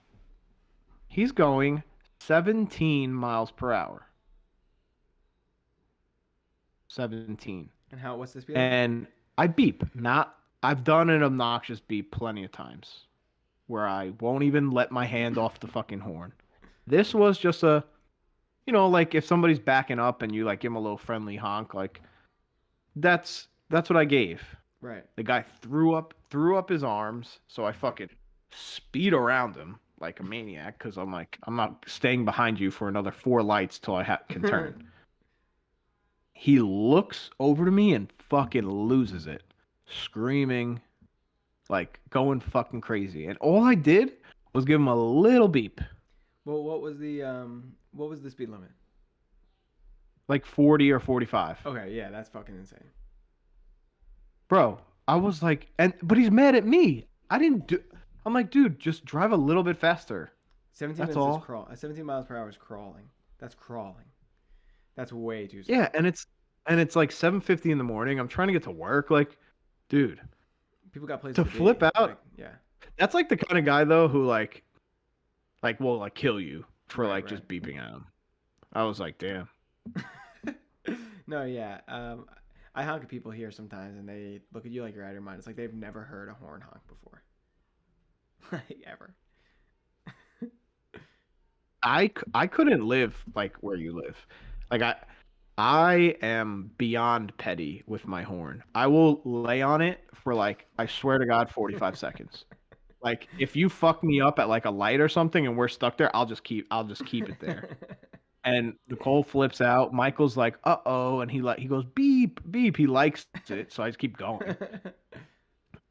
[SPEAKER 6] He's going 17 miles per hour. 17.
[SPEAKER 5] And what's the speed?
[SPEAKER 6] And I beep. I've done an obnoxious beep plenty of times where I won't even let my hand off the fucking horn. This was just like if somebody's backing up and you like give them a little friendly honk, like that's what I gave.
[SPEAKER 5] Right.
[SPEAKER 6] The guy threw up his arms, so I fucking speed around him like a maniac because I'm like, I'm not staying behind you for another 4 lights till I can turn. He looks over to me and fucking loses it, screaming, like going fucking crazy. And all I did was give him a little beep.
[SPEAKER 5] Well, what was the speed limit?
[SPEAKER 6] Like 40 or 45.
[SPEAKER 5] Okay, yeah, that's fucking insane.
[SPEAKER 6] Bro, I was like, but he's mad at me. I'm like, dude, just drive a little bit faster.
[SPEAKER 5] 17
[SPEAKER 6] That's
[SPEAKER 5] minutes
[SPEAKER 6] all.
[SPEAKER 5] is crawl. 17 miles per hour is crawling. That's crawling. That's way too slow.
[SPEAKER 6] Yeah, and it's like 7:50 in the morning. I'm trying to get to work. Like, dude,
[SPEAKER 5] People got places
[SPEAKER 6] to
[SPEAKER 5] be.
[SPEAKER 6] flip out.
[SPEAKER 5] Like, yeah.
[SPEAKER 6] That's like the kind of guy though who like will like kill you for
[SPEAKER 5] Right,
[SPEAKER 6] just beeping at him. I was like, damn.
[SPEAKER 5] No, yeah. I honk at people here sometimes, and they look at you like you're out of your mind. It's like they've never heard a horn honk before, like ever.
[SPEAKER 6] I couldn't live like where you live. Like I am beyond petty with my horn. I will lay on it for like, I swear to God, 45 seconds. Like if you fuck me up at like a light or something and we're stuck there, I'll just keep it there. And Nicole flips out. Michael's like, "Uh-oh," and he goes beep beep. He likes it, so I just keep going.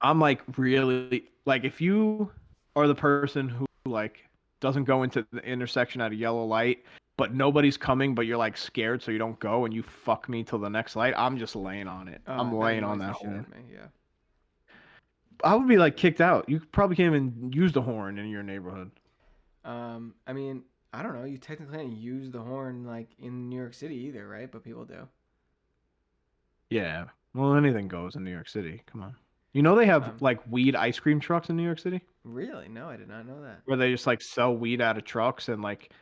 [SPEAKER 6] I'm like, really, like if you are the person who like doesn't go into the intersection at a yellow light, but nobody's coming, but you're like scared, so you don't go, and you fuck me till the next light, I'm just laying on it. I'm laying on that horn.
[SPEAKER 5] Yeah.
[SPEAKER 6] I would be like kicked out. You probably can't even use the horn in your neighborhood.
[SPEAKER 5] I mean, I don't know. You technically can't use the horn like in New York City either, right? But people do.
[SPEAKER 6] Yeah. Well, anything goes in New York City. Come on. You know they have
[SPEAKER 5] Um,
[SPEAKER 6] like weed ice cream trucks in New York City
[SPEAKER 5] really? No, I did not know that.
[SPEAKER 6] where they just like sell weed out of trucks and like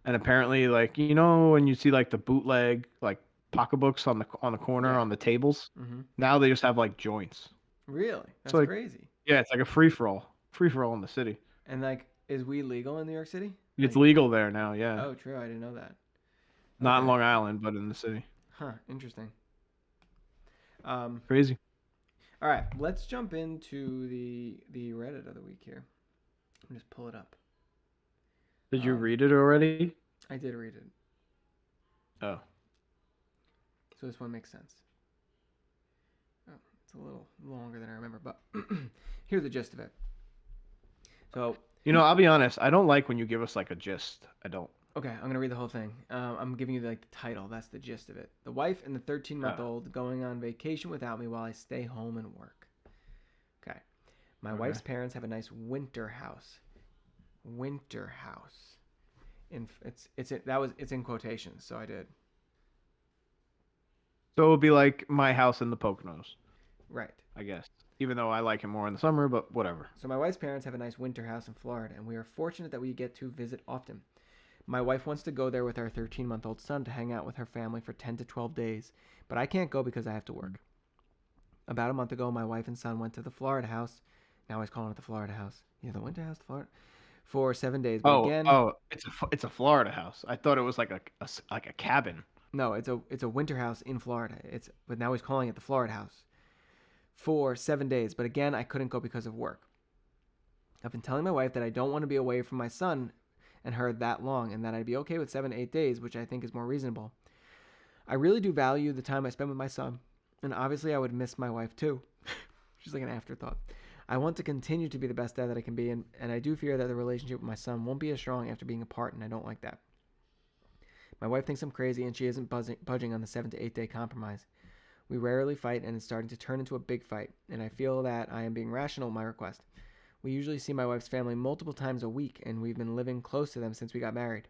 [SPEAKER 6] and apparently like you know when you see like the bootleg like pocketbooks on the corner
[SPEAKER 5] Yeah.
[SPEAKER 6] on the tables,
[SPEAKER 5] Mm-hmm.
[SPEAKER 6] now they just have like joints.
[SPEAKER 5] Really?
[SPEAKER 6] It's
[SPEAKER 5] That's
[SPEAKER 6] like
[SPEAKER 5] crazy.
[SPEAKER 6] yeah, it's like a free for all in the city.
[SPEAKER 5] And like, is weed legal in New York City?
[SPEAKER 6] It's
[SPEAKER 5] Like,
[SPEAKER 6] legal there now, yeah.
[SPEAKER 5] oh, true. I didn't know that.
[SPEAKER 6] Not in
[SPEAKER 5] Okay.
[SPEAKER 6] Long Island, but in the city.
[SPEAKER 5] Huh. Interesting. Um.
[SPEAKER 6] Crazy.
[SPEAKER 5] All right. Let's jump into the Reddit of the week here. Let me just pull it up.
[SPEAKER 6] Did you
[SPEAKER 5] Um,
[SPEAKER 6] read it already?
[SPEAKER 5] I did read it,
[SPEAKER 6] Oh.
[SPEAKER 5] so this one makes sense. Oh, it's a little longer than I remember, but here's the gist of it. So,
[SPEAKER 6] You know, I'll be honest, I don't like when you give us like a gist. I don't.
[SPEAKER 5] okay, I'm gonna read the whole thing. I'm giving you like the title. That's the gist of it. The wife and the 13-month-old going on vacation without me while I stay home and work. Okay, my
[SPEAKER 6] Okay.
[SPEAKER 5] wife's parents have a nice winter house. Winter house. It's in quotations, so I did.
[SPEAKER 6] So it would be like my house in the Poconos,
[SPEAKER 5] Right.
[SPEAKER 6] I guess. Even though I like it more in the summer, but whatever.
[SPEAKER 5] So my wife's parents have a nice winter house in Florida, and we are fortunate that we get to visit often. My wife wants to go there with our 13-month-old son to hang out with her family for 10 to 12 days, but I can't go because I have to work. About a month ago, my wife and son went to the Florida house. Now he's calling it the Florida house. Yeah, the winter house, Florida, for 7 days. But again,
[SPEAKER 6] It's a Florida house. I thought it was like like a cabin.
[SPEAKER 5] no, it's a winter house in Florida. But now he's calling it the Florida house for 7 days. But again, I couldn't go because of work. I've been telling my wife that I don't want to be away from my son and her that long, and that I'd be okay with 7 to 8 days, which I think is more reasonable. I really do value the time I spend with my son, and obviously I would miss my wife too. She's like an afterthought. I want to continue to be the best dad that I can be, and I do fear that the relationship with my son won't be as strong after being apart, and I don't like that. My wife thinks I'm crazy, and she isn't budging on the 7 to 8 day compromise. We rarely fight, and it's starting to turn into a big fight, and I feel that I am being rational in my request. We usually see my wife's family multiple times a week, and we've been living close to them since we got married.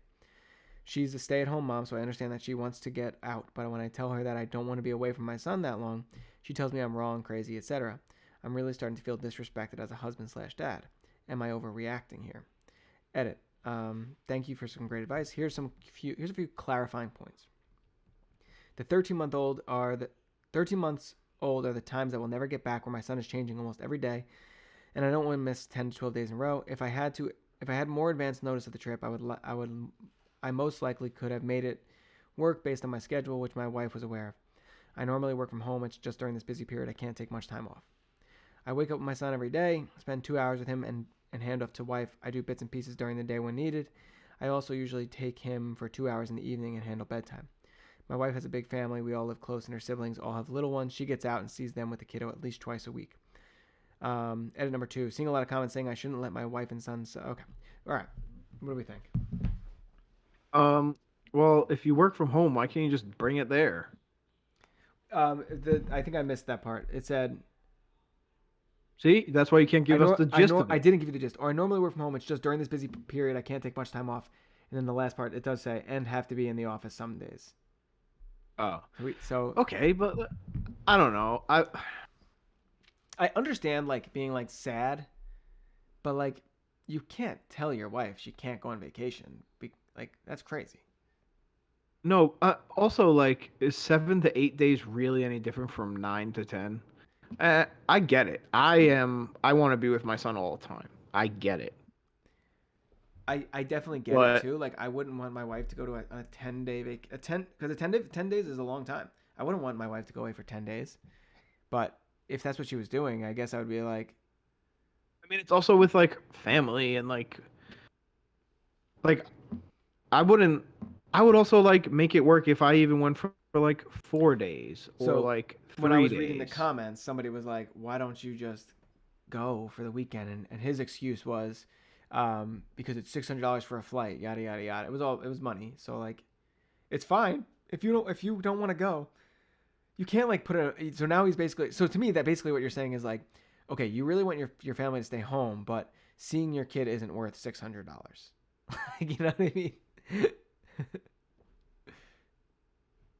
[SPEAKER 5] She's a stay-at-home mom, so I understand that she wants to get out, but when I tell her that I don't want to be away from my son that long, she tells me I'm wrong, crazy, etc. I'm really starting to feel disrespected as a husband/dad. Am I overreacting here? Edit. Thank you for some great advice. Here's a few clarifying points. The 13 months old are the times that we'll never get back, where my son is changing almost every day, and I don't want to miss 10 to 12 days in a row. If I had more advance notice of the trip, I most likely could have made it work based on my schedule, which my wife was aware of. I normally work from home. It's just during this busy period I can't take much time off. I wake up with my son every day, spend 2 hours with him, and hand off to wife. I do bits and pieces during the day when needed. I also usually take him for 2 hours in the evening and handle bedtime. My wife has a big family. We all live close, and her siblings all have little ones. She gets out and sees them with the kiddo at least twice a week. Edit number 2. Seeing a lot of comments saying I shouldn't let my wife and son. Okay. All right. What do we think?
[SPEAKER 6] Well, if you work from home, why can't you just bring it there?
[SPEAKER 5] I think I missed that part. It said,
[SPEAKER 6] See, that's why you can't give us the gist of it.
[SPEAKER 5] I didn't give you the gist. Or I normally work from home. It's just during this busy period I can't take much time off. And then the last part, it does say, and have to be in the office some days.
[SPEAKER 6] Oh,
[SPEAKER 5] So
[SPEAKER 6] okay, but I don't know.
[SPEAKER 5] I understand like being like sad, but like you can't tell your wife she can't go on vacation. Like that's crazy.
[SPEAKER 6] No. Also, like, is 7 to 8 days really any different from 9 to 10? I get it. I want to be with my son all the time. I get it.
[SPEAKER 5] I definitely get
[SPEAKER 6] But
[SPEAKER 5] it too. Like I wouldn't want my wife to go to a 10-day because 10 days is a long time. I wouldn't want my wife to go away for 10 days. But if that's what she was doing, I guess I would be like,
[SPEAKER 6] I mean, it's also with like family and like I wouldn't. I would also like make it work if I even went for like 4 days or
[SPEAKER 5] So,
[SPEAKER 6] like 3
[SPEAKER 5] when I was
[SPEAKER 6] days.
[SPEAKER 5] reading the comments, somebody was like, "Why don't you just go for the weekend?" And his excuse was, because it's $600 for a flight, yada yada yada. It was money, so like, it's fine if you don't want to go. You can't like put a. So now he's basically. So to me, that basically what you're saying is like, okay, you really want your family to stay home, but seeing your kid isn't worth $600. You know what I mean?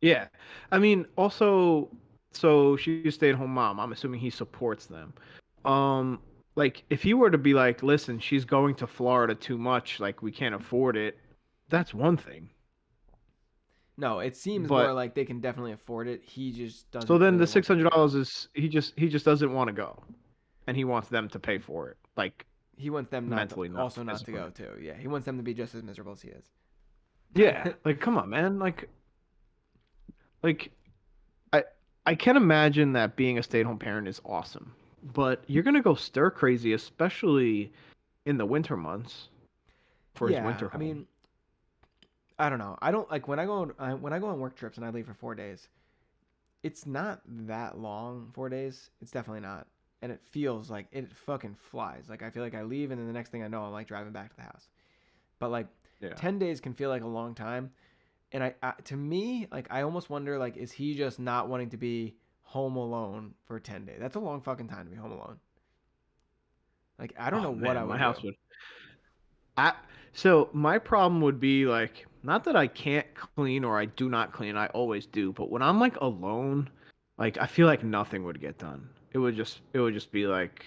[SPEAKER 6] Yeah. I mean, also, so she's a stay-at-home mom. I'm assuming he supports them. Um, like if he were to be like, listen, she's going to Florida too much, like we can't afford it, that's one thing.
[SPEAKER 5] No, it seems more
[SPEAKER 6] But
[SPEAKER 5] like they can definitely afford it. He just
[SPEAKER 6] so
[SPEAKER 5] doesn't
[SPEAKER 6] then the
[SPEAKER 5] really want
[SPEAKER 6] six
[SPEAKER 5] them to
[SPEAKER 6] hundred
[SPEAKER 5] go.
[SPEAKER 6] dollars is he just doesn't want to go, and he wants them to pay for it, like
[SPEAKER 5] He wants them not to,
[SPEAKER 6] mentally, not
[SPEAKER 5] also not to
[SPEAKER 6] physically.
[SPEAKER 5] go too. Yeah, he wants them to be just as miserable as he is.
[SPEAKER 6] Yeah, like come on, man, like I I can imagine that being a stay-at-home parent is awesome, but you're gonna go stir crazy, especially in the winter months for his
[SPEAKER 5] Yeah,
[SPEAKER 6] winter
[SPEAKER 5] I
[SPEAKER 6] home.
[SPEAKER 5] mean, I don't know. I don't like when I go on work trips and I leave for 4 days. It's not that long. 4 days. It's definitely not, and it feels like it fucking flies. Like I feel like I leave and then the next thing I know, I'm like driving back to the house. But like
[SPEAKER 6] Yeah.
[SPEAKER 5] 10 days can feel like a long time, and to me, like I almost wonder like is he just not wanting to be home alone for 10 days? That's a long fucking time to be home alone. Like I don't
[SPEAKER 6] Oh
[SPEAKER 5] know what I
[SPEAKER 6] man, my
[SPEAKER 5] would
[SPEAKER 6] house
[SPEAKER 5] do.
[SPEAKER 6] would. I so my problem would be like not that I can't clean or I do not clean, I always do, but when I'm like alone, like I feel like nothing would get done. It would just be like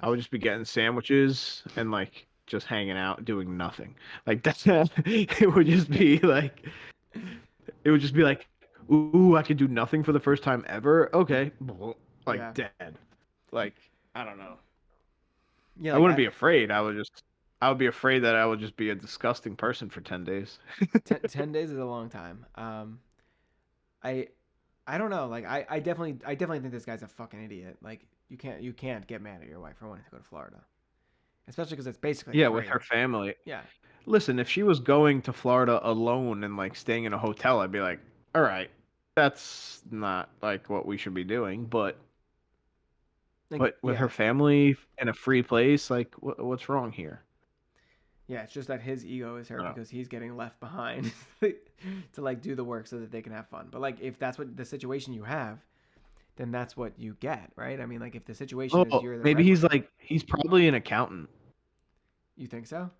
[SPEAKER 6] I
[SPEAKER 5] Chaos.
[SPEAKER 6] would just be getting sandwiches and like just hanging out doing nothing. Like that's it would just be like it would just be like ooh, I could do nothing for the first time ever. Okay. Like
[SPEAKER 5] Yeah.
[SPEAKER 6] dead. Like I don't know.
[SPEAKER 5] Yeah.
[SPEAKER 6] I
[SPEAKER 5] Like
[SPEAKER 6] wouldn't be afraid. I would be afraid that I would just be a disgusting person for 10 days.
[SPEAKER 5] 10 days is a long time. I I don't know. Like I definitely think this guy's a fucking idiot. Like you can't get mad at your wife for wanting to go to Florida, especially because it's basically
[SPEAKER 6] Yeah, with
[SPEAKER 5] free.
[SPEAKER 6] her family.
[SPEAKER 5] Yeah.
[SPEAKER 6] Listen, if she was going to Florida alone and like staying in a hotel, I'd be like, "All right, that's not like what we should be doing."
[SPEAKER 5] Like
[SPEAKER 6] But with her
[SPEAKER 5] yeah.
[SPEAKER 6] family in a free place, like what's wrong here?
[SPEAKER 5] Yeah, it's just that his ego is hurt
[SPEAKER 6] No.
[SPEAKER 5] because he's getting left behind to like do the work so that they can have fun. But like if that's what the situation you have, then that's what you get, right? I mean, like if the situation is
[SPEAKER 6] Oh,
[SPEAKER 5] you're the
[SPEAKER 6] maybe
[SPEAKER 5] breadwinner,
[SPEAKER 6] he's probably an accountant.
[SPEAKER 5] you think so?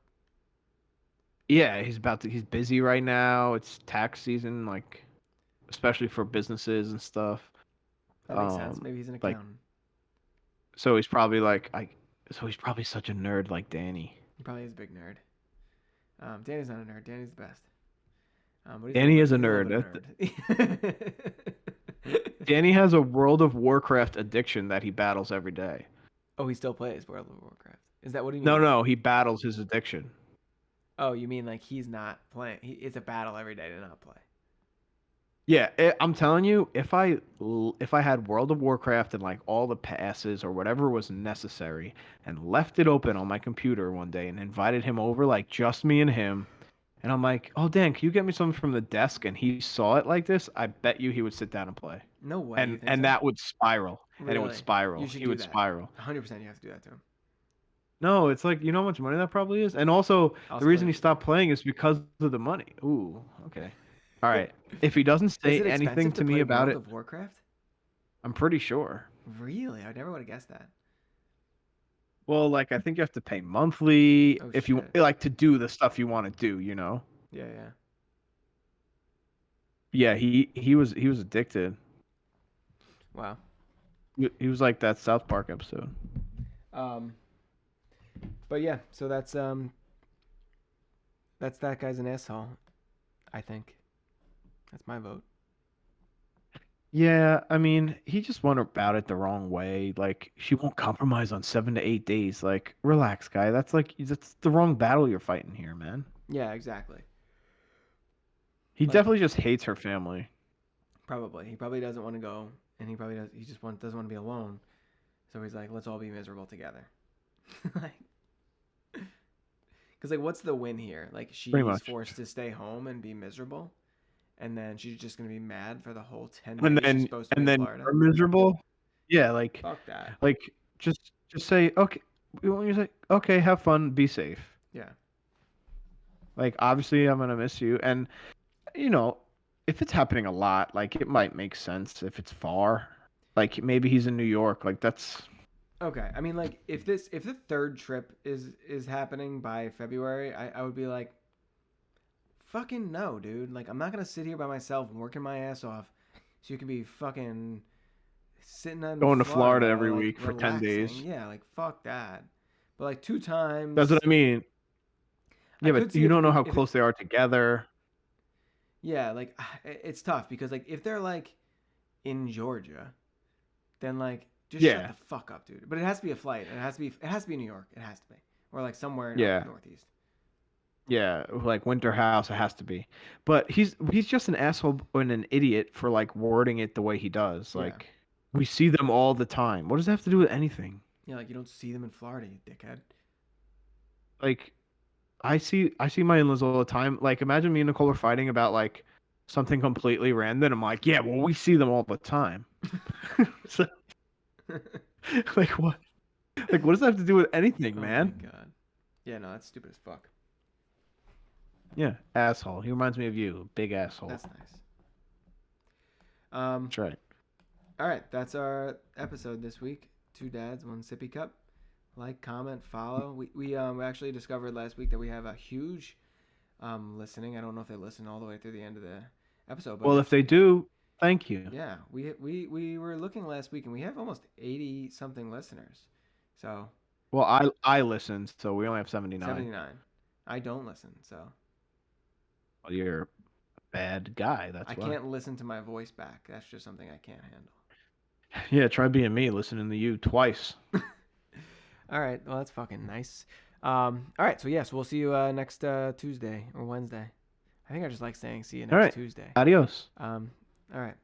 [SPEAKER 6] Yeah, he's busy right now. It's tax season, like especially for businesses and stuff.
[SPEAKER 5] That makes sense. Maybe he's an
[SPEAKER 6] Like
[SPEAKER 5] accountant.
[SPEAKER 6] so he's probably like I so he's probably such a nerd like Danny.
[SPEAKER 5] He probably is a big nerd. Danny's not a nerd. Danny's the best. But
[SPEAKER 6] Danny is a
[SPEAKER 5] he's a little
[SPEAKER 6] nerd.
[SPEAKER 5] bit of a nerd.
[SPEAKER 6] Danny has a World of Warcraft addiction that he battles every day.
[SPEAKER 5] Oh, he still plays World of Warcraft. Is that what do you
[SPEAKER 6] No,
[SPEAKER 5] mean?
[SPEAKER 6] no, he battles his addiction.
[SPEAKER 5] Oh, you mean like he's not playing? It's a battle every day to not play.
[SPEAKER 6] Yeah, I'm telling you, if I had World of Warcraft and like all the passes or whatever was necessary and left it open on my computer one day and invited him over like just me and him, and I'm like, "Oh, Dan, can you get me something from the desk?" and he saw it like this, I bet you he would sit down and play.
[SPEAKER 5] No way. You
[SPEAKER 6] And
[SPEAKER 5] think
[SPEAKER 6] and
[SPEAKER 5] so?
[SPEAKER 6] that would spiral. And it would
[SPEAKER 5] Really? You
[SPEAKER 6] spiral.
[SPEAKER 5] should
[SPEAKER 6] He
[SPEAKER 5] do
[SPEAKER 6] would
[SPEAKER 5] that.
[SPEAKER 6] spiral.
[SPEAKER 5] 100% you have to do that to him.
[SPEAKER 6] No, it's like, you know how much money that probably is? And also,
[SPEAKER 5] I'll
[SPEAKER 6] the
[SPEAKER 5] split
[SPEAKER 6] reason
[SPEAKER 5] it
[SPEAKER 6] he
[SPEAKER 5] with you.
[SPEAKER 6] stopped playing is because of the money. Ooh, okay. All right. If he doesn't
[SPEAKER 5] Is
[SPEAKER 6] say
[SPEAKER 5] it
[SPEAKER 6] anything
[SPEAKER 5] expensive to
[SPEAKER 6] to me
[SPEAKER 5] play
[SPEAKER 6] about
[SPEAKER 5] World
[SPEAKER 6] it,
[SPEAKER 5] of Warcraft?
[SPEAKER 6] I'm pretty sure.
[SPEAKER 5] Really? I never would have guessed that.
[SPEAKER 6] Well, like I think you have to pay monthly
[SPEAKER 5] Oh
[SPEAKER 6] if you
[SPEAKER 5] shit.
[SPEAKER 6] like to do the stuff you want to do, you know?
[SPEAKER 5] Yeah, yeah.
[SPEAKER 6] Yeah, he was addicted.
[SPEAKER 5] Wow.
[SPEAKER 6] He was like that South Park episode.
[SPEAKER 5] Um, but yeah, so that's that guy's an asshole. I think that's my vote.
[SPEAKER 6] Yeah, I mean, he just went about it the wrong way. Like, she won't compromise on 7 to 8 days. Like, relax, guy. That's the wrong battle you're fighting here, man.
[SPEAKER 5] Yeah, exactly.
[SPEAKER 6] He
[SPEAKER 5] Like
[SPEAKER 6] definitely just hates her family.
[SPEAKER 5] probably he probably doesn't want to go, and he probably does. He just doesn't want to be alone. So he's like, let's all be miserable together. Like, because like, what's the win here? Like,
[SPEAKER 6] Pretty
[SPEAKER 5] she's
[SPEAKER 6] much.
[SPEAKER 5] forced to stay home and be miserable, and then she's just gonna be mad for the whole ten
[SPEAKER 6] And
[SPEAKER 5] days she's
[SPEAKER 6] then
[SPEAKER 5] supposed to be
[SPEAKER 6] and
[SPEAKER 5] in
[SPEAKER 6] then
[SPEAKER 5] Florida.
[SPEAKER 6] you're miserable. Yeah,
[SPEAKER 5] Fuck that.
[SPEAKER 6] like just say okay. You say okay, have fun, be safe.
[SPEAKER 5] Yeah.
[SPEAKER 6] Like obviously I'm gonna miss you, and you know if it's happening a lot, like it might make sense if it's far. Like maybe he's in New York, like that's
[SPEAKER 5] Okay, I mean, like if the third trip is happening by February, I would be like, fucking no, dude. Like I'm not gonna sit here by myself and working my ass off, so you can be fucking sitting in
[SPEAKER 6] Going to Florida
[SPEAKER 5] Florida,
[SPEAKER 6] every
[SPEAKER 5] like
[SPEAKER 6] week for 10
[SPEAKER 5] relaxing.
[SPEAKER 6] days.
[SPEAKER 5] Yeah, like fuck that. But like
[SPEAKER 6] That's what I mean.
[SPEAKER 5] I
[SPEAKER 6] Yeah,
[SPEAKER 5] could
[SPEAKER 6] but
[SPEAKER 5] see
[SPEAKER 6] you don't know how
[SPEAKER 5] if
[SPEAKER 6] close they are together.
[SPEAKER 5] yeah, like it's tough because like if they're like in Georgia, then like just shut
[SPEAKER 6] Yeah.
[SPEAKER 5] the fuck up, dude. But it has to be a flight. It has to be New York. It has to be, or like somewhere
[SPEAKER 6] Yeah.
[SPEAKER 5] northeast.
[SPEAKER 6] Yeah, like Winter House, it has to be. But he's just an asshole and an idiot for like wording it the way he does.
[SPEAKER 5] Yeah.
[SPEAKER 6] Like we see them all the time. What does that have to do with anything?
[SPEAKER 5] Yeah, like you don't see them in Florida, you dickhead.
[SPEAKER 6] Like I see my in-laws all the time. Like imagine me and Nicole are fighting about like something completely random. I'm like, yeah, well we see them all the time. So, like what? Like what does that have to do with anything,
[SPEAKER 5] Oh
[SPEAKER 6] man?
[SPEAKER 5] my god. Yeah, no, that's stupid as fuck.
[SPEAKER 6] Yeah, asshole. He reminds me of you, big asshole.
[SPEAKER 5] That's nice.
[SPEAKER 6] That's right.
[SPEAKER 5] All right, that's our episode this week. 2 dads, 1 sippy cup. Like, comment, follow. We actually discovered last week that we have a huge listening. I don't know if they listen all the way through the end of the episode. But
[SPEAKER 6] Well, if they do, thank you.
[SPEAKER 5] yeah, we were looking last week and we have almost 80 something listeners. So
[SPEAKER 6] Well, I listened, so we only have 79.
[SPEAKER 5] 79. I don't listen, so
[SPEAKER 6] Well, you're a bad guy. That's
[SPEAKER 5] I
[SPEAKER 6] why.
[SPEAKER 5] can't listen to my voice back. That's just something I can't handle.
[SPEAKER 6] Yeah, try being me, listening to you twice.
[SPEAKER 5] All right, well that's fucking nice. All right, so yes, we'll see you next Tuesday or Wednesday. I think I just like saying see you
[SPEAKER 6] All
[SPEAKER 5] next
[SPEAKER 6] right.
[SPEAKER 5] Tuesday.
[SPEAKER 6] Adios.
[SPEAKER 5] All right.